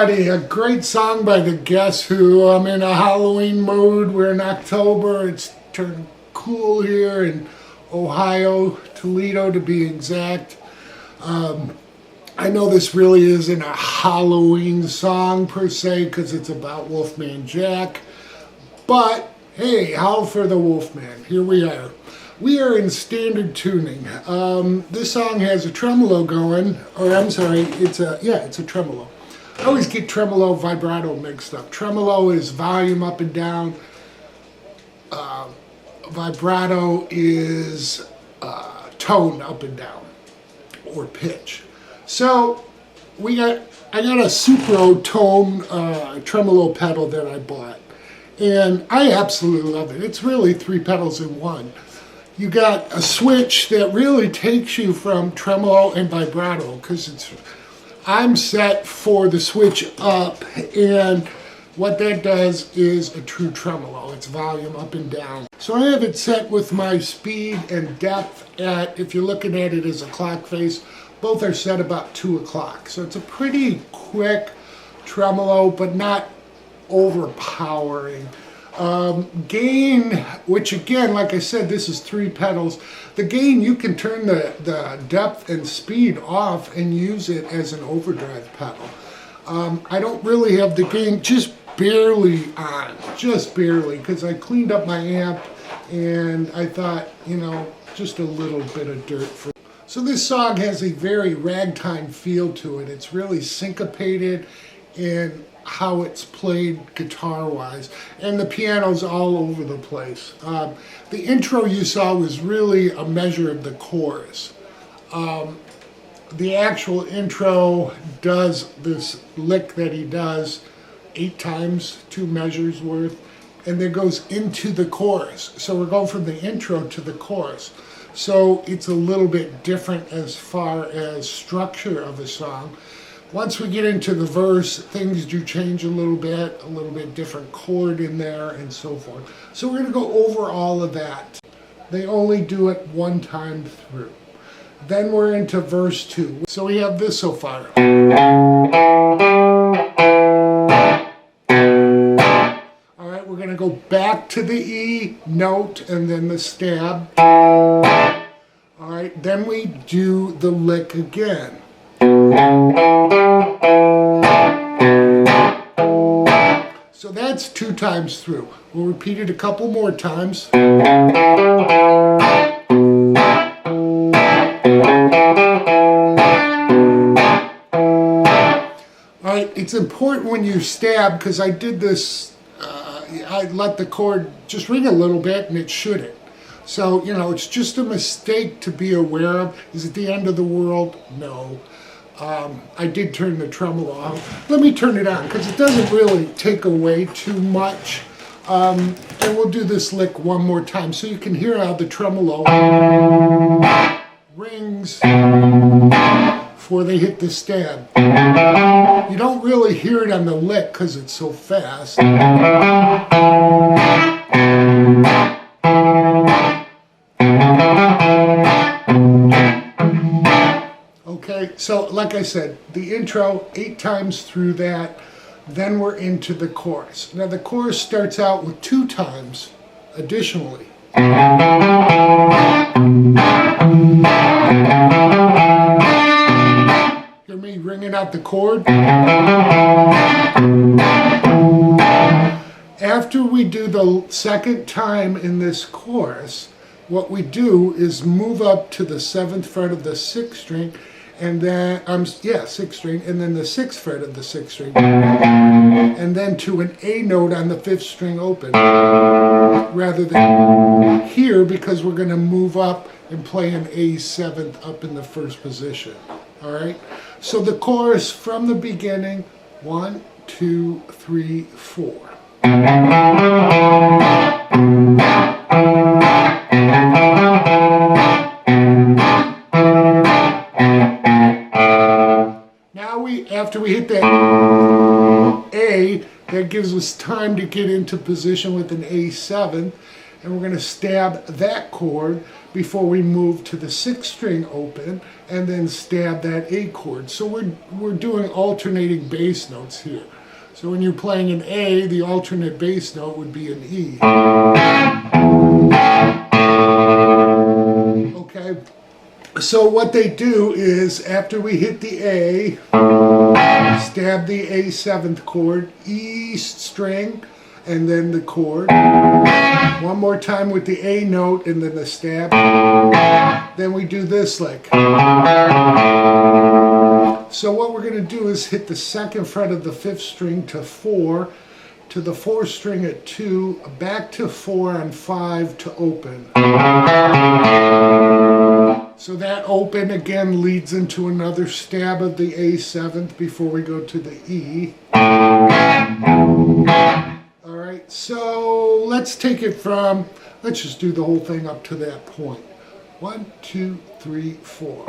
everybody, a great song by the Guess Who. I'm in a Halloween mood. We're in October. It's turned cool here in Ohio, Toledo to be exact. I know this really isn't a Halloween song per se because it's about Wolfman Jack. But hey, howl for the Wolfman. Here we are. We are in standard tuning. This song has a tremolo going, or I'm sorry, it's a tremolo. I always get tremolo vibrato mixed up. Tremolo is volume up and down. Vibrato is tone up and down, or pitch. So I got a Supro tone tremolo pedal that I bought, and I absolutely love it. It's really 3 pedals in one. You got a switch that really takes you from tremolo and vibrato because I'm set for the switch up, and what that does is a true tremolo. It's volume up and down. So I have it set with my speed and depth at, if you're looking at it as a clock face, both are set about 2 o'clock. So it's a pretty quick tremolo, but not overpowering. Gain, which again, like I said, this is 3 pedals. The gain, you can turn the depth and speed off and use it as an overdrive pedal. I don't really have the gain, just barely on, just barely, because I cleaned up my amp and I thought, you know, just a little bit of dirt for. So this song has a very ragtime feel to it. It's really syncopated in how it's played guitar-wise, and the piano's all over the place. The intro you saw was really a measure of the chorus. The actual intro does this lick that he does 8 times, 2 measures worth, and then goes into the chorus. So we're going from the intro to the chorus. So it's a little bit different as far as structure of a song. Once we get into the verse, things do change a little bit different chord in there and so forth. So we're going to go over all of that. They only do it 1 time through. Then we're into verse 2. So we have this so far. All right, we're going to go back to the E note and then the stab. All right, then we do the lick again. So that's 2 times through. We'll repeat it a couple more times. Alright, it's important when you stab, because I did this, I let the chord just ring a little bit and it shouldn't. So, you know, it's just a mistake to be aware of. Is it the end of the world? No. I did turn the tremolo off. Let me turn it on because it doesn't really take away too much. And we'll do this lick one more time so you can hear how the tremolo rings before they hit the stab. You don't really hear it on the lick because it's so fast. Okay, so like I said, the intro, 8 times through that, then we're into the chorus. Now the chorus starts out with 2 times additionally. Hear me ringing out the chord? After we do the 2nd time in this chorus, what we do is move up to the 7th fret of the 6th string, and then 6th string, and then the 6th fret of the 6th string, and then to an A note on the 5th string open, rather than here, because we're going to move up and play an A7th up in the 1st position. All right. So the chorus from the beginning: 1, 2, 3, 4. After we hit that A, that gives us time to get into position with an A7, and we're going to stab that chord before we move to the 6th string open and then stab that A chord. So we're doing alternating bass notes here. So when you're playing an A, the alternate bass note would be an E. Okay, so what they do is after we hit the A, stab the A 7th chord, E string, and then the chord. One more time with the A note and then the stab. Then we do this lick. So what we're going to do is hit the 2nd fret of the 5th string to 4, to the 4th string at 2, back to 4 on 5 to open. So that open again leads into another stab of the A 7th before we go to the E. Alright, so let's take it from, let's just do the whole thing up to that point. 1, 2, 3, 4.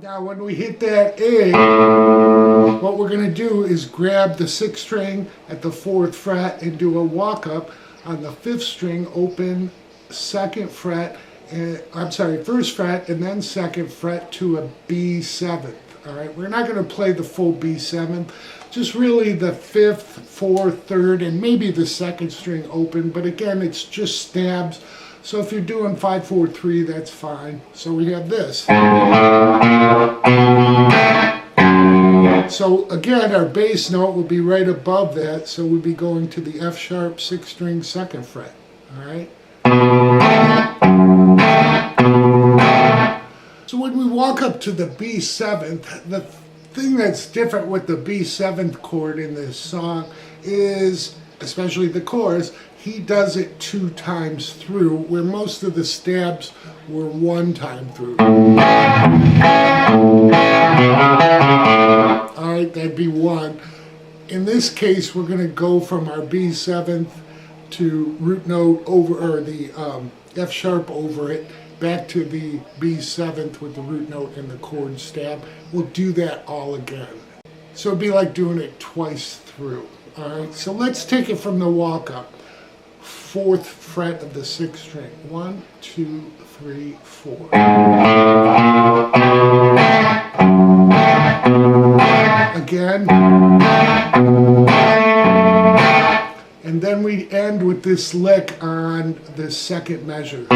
Now when we hit that A, what we're going to do is grab the 6th string at the 4th fret and do a walk up on the 5th string, open 2nd fret, first fret and then 2nd fret to a B 7th. All right, we're not going to play the full B 7th, just really the 5th, 4th, 3rd, and maybe the 2nd string open, but again, it's just stabs. So if you're doing 5, 4, 3, that's fine. So we have this. So again, our bass note will be right above that, so we'll be going to the F sharp 6th string 2nd fret. All right. So when we walk up to the B 7th, the thing that's different with the B 7th chord in this song is, especially the chorus, he does it 2 times through, where most of the stabs were 1 time through. Alright, that'd be 1. In this case, we're going to go from our B 7th to root note over, or the F sharp over it, back to the B 7th with the root note and the chord stab. We'll do that all again. So it'd be like doing it twice through. Alright, so let's take it from the walk up. 4th fret of the 6th string. 1, 2, 3, 4. Again. And then we end with this lick on the 2nd measure.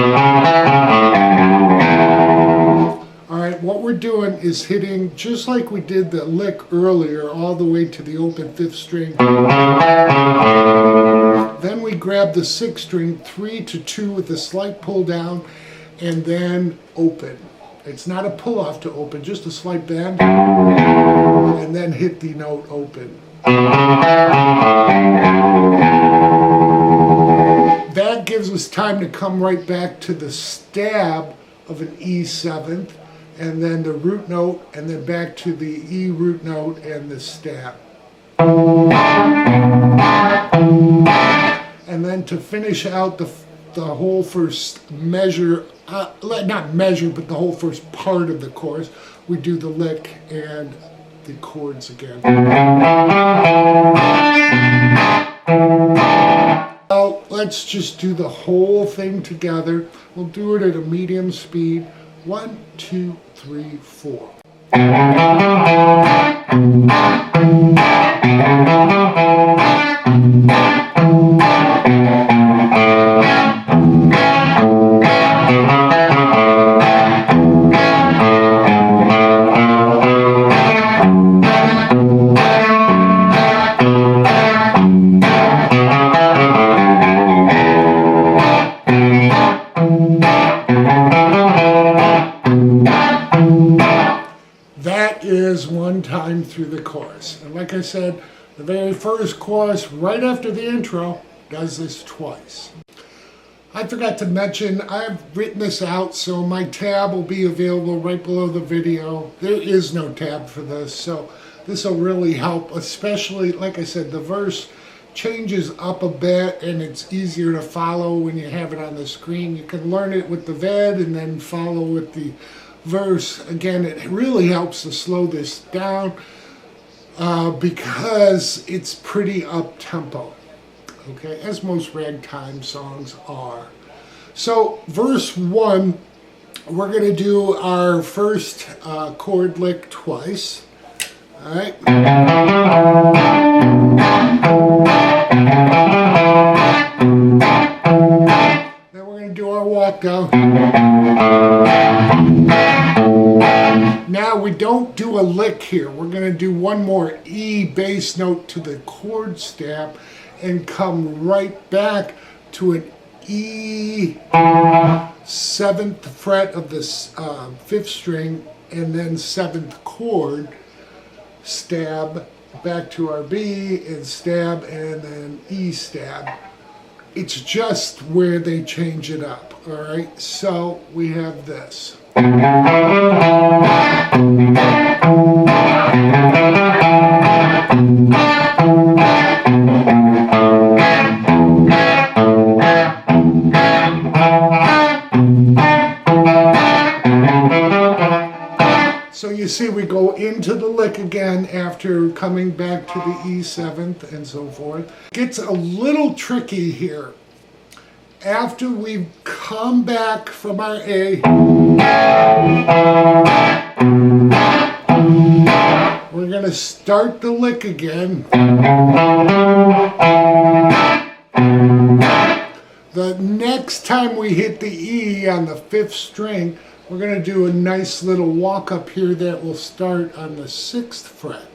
Alright, what we're doing is hitting, just like we did the lick earlier, all the way to the open 5th string. Then we grab the 6th string, 3 to 2 with a slight pull down, and then open. It's not a pull off to open, just a slight bend, and then hit the note open. That gives us time to come right back to the stab of an E 7th, and then the root note, and then back to the E root note and the stab. And then to finish out the whole first measure, not measure, but the whole first part of the chorus, we do the lick and the chords again. Now, let's just do the whole thing together. We'll do it at a medium speed. 1, 2, 3, 4. That is 1 time through the chorus. And like I said, the very first chorus right after the intro does this twice. I forgot to mention, I've written this out, so my tab will be available right below the video. There is no tab for this, so this will really help, especially, like I said, the verse changes up a bit and it's easier to follow when you have it on the screen. You can learn it with the VED and then follow with the verse. Again, it really helps to slow this down because it's pretty up-tempo, okay, as most ragtime songs are. So verse 1, we're going to do our first chord lick twice. All right. Then we're going to do our walk down. Now we don't do a lick here. We're going to do one more E bass note to the chord stab and come right back to an E 7th fret of the 5th string and then 7th chord, stab back to our B and stab and then E stab. It's just where they change it up, all right? So we have this. So you see we go into the lick again after coming back to the E7th and so forth. It gets a little tricky here. After we've come back from our A, we're going to start the lick again. The next time we hit the E on the 5th string, we're going to do a nice little walk up here that will start on the 6th fret.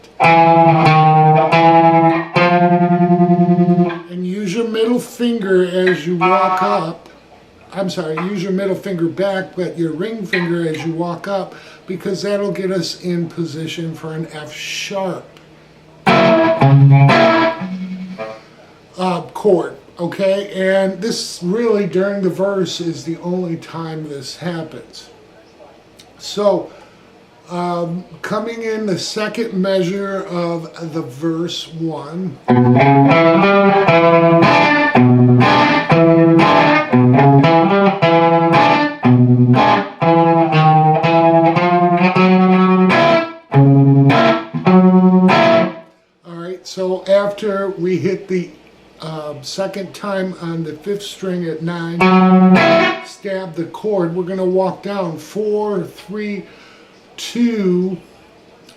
And use your middle finger as you walk up. I'm sorry, use your middle finger back, but your ring finger as you walk up, because that'll get us in position for an F sharp chord. Okay, and this really during the verse is the only time this happens. So, coming in the second measure of the verse 1. All right, so after we hit the second time on the 5th string at 9, stab the chord, we're going to walk down 4, 3, 2,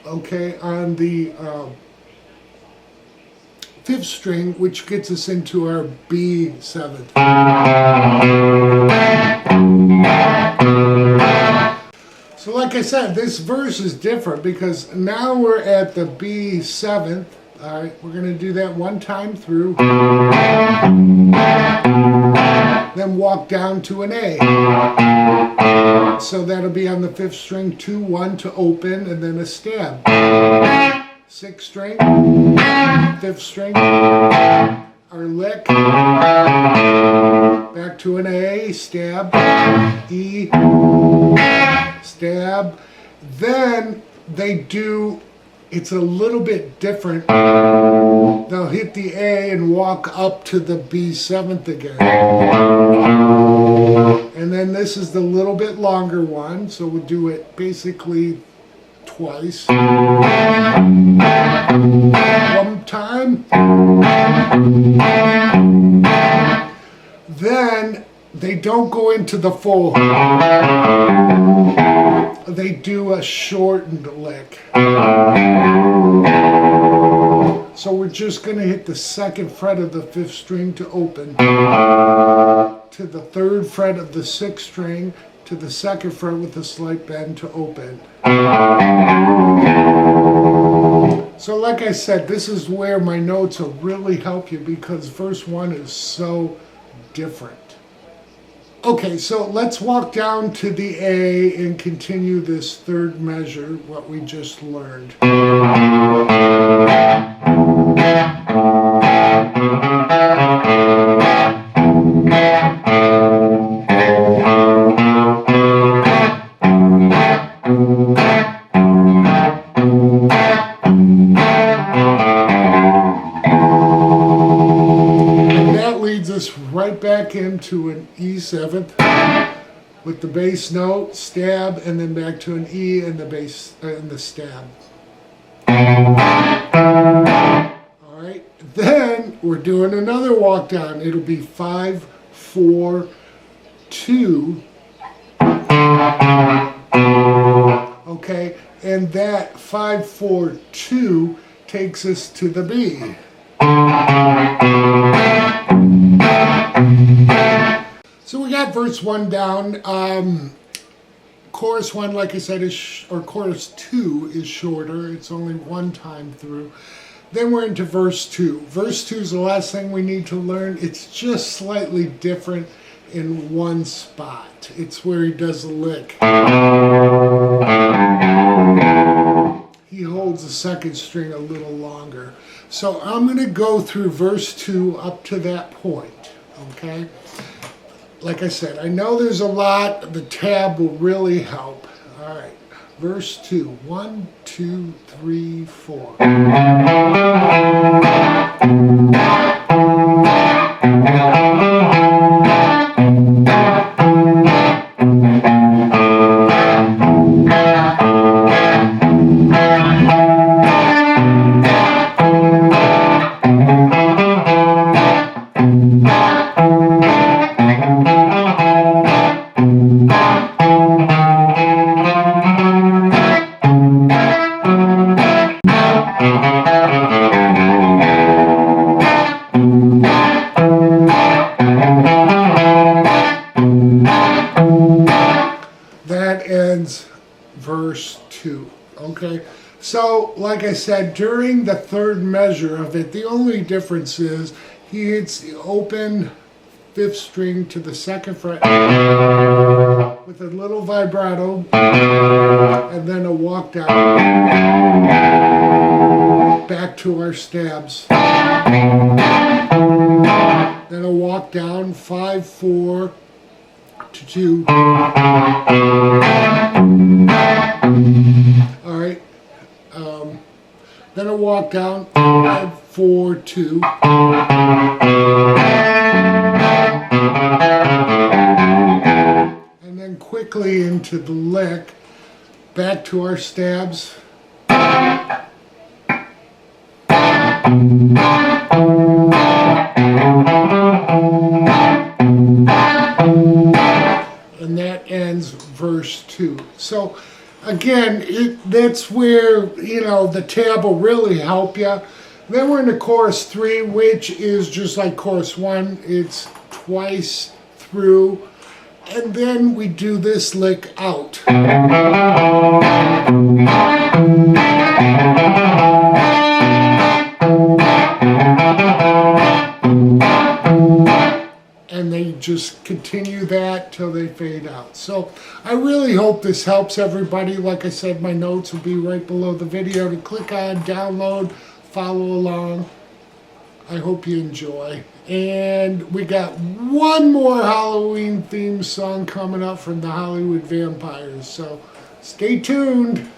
okay, on the 5th string, which gets us into our B7th. So like I said, this verse is different because now we're at the B7th. All right, we're going to do that one time through. Then walk down to an A. So that'll be on the 5th string, 2, 1 to open, and then a stab. 6th string, 5th string, our lick. Back to an A, stab, E, stab. Then they do, it's a little bit different. They'll hit the A and walk up to the B7th again. And then this is the little bit longer one, so we'll do it basically twice. One time. Then they don't go into the full. They do a shortened lick. So we're just going to hit the 2nd fret of the 5th string to open, to the 3rd fret of the 6th string, to the 2nd fret with a slight bend to open. So like I said, this is where my notes will really help you because verse 1 is so different. Okay, so let's walk down to the A and continue this 3rd measure, what we just learned. right back into an E7 with the bass note, stab, and then back to an E and the bass and the stab. All right, then we're doing another walk down. It'll be 5, 4, 2. Okay, and that 5, 4, 2 takes us to the B. So we got verse 1 down. Chorus 1, like I said, or chorus 2 is shorter. It's only one time through. Then we're into verse 2. Verse 2 is the last thing we need to learn. It's just slightly different in one spot. It's where he does a lick. He holds the second string a little longer. So I'm going to go through verse 2 up to that point, okay? Like I said, I know there's a lot. The tab will really help. All right, verse 2. 1, 2, 3, 4. That ends verse 2, okay? So, like I said, during the third measure of it, the only difference is he hits the open 5th string to the 2nd fret with a little vibrato and then a walk down back to our stabs. Then a walk down 5, 4 to 2. All right. Then a walk down 5, 4, 2. And then quickly into the lick, back to our stabs. And that ends verse 2. So again, that's where, you know, the tab will really help you. Then we're into chorus 3, which is just like chorus 1. It's twice through. And then we do this lick out. And they just continue that till they fade out. So I really hope this helps everybody. Like I said, my notes will be right below the video to click on, download, follow along. I hope you enjoy. And we got one more Halloween themed song coming up from the Hollywood Vampires. So stay tuned.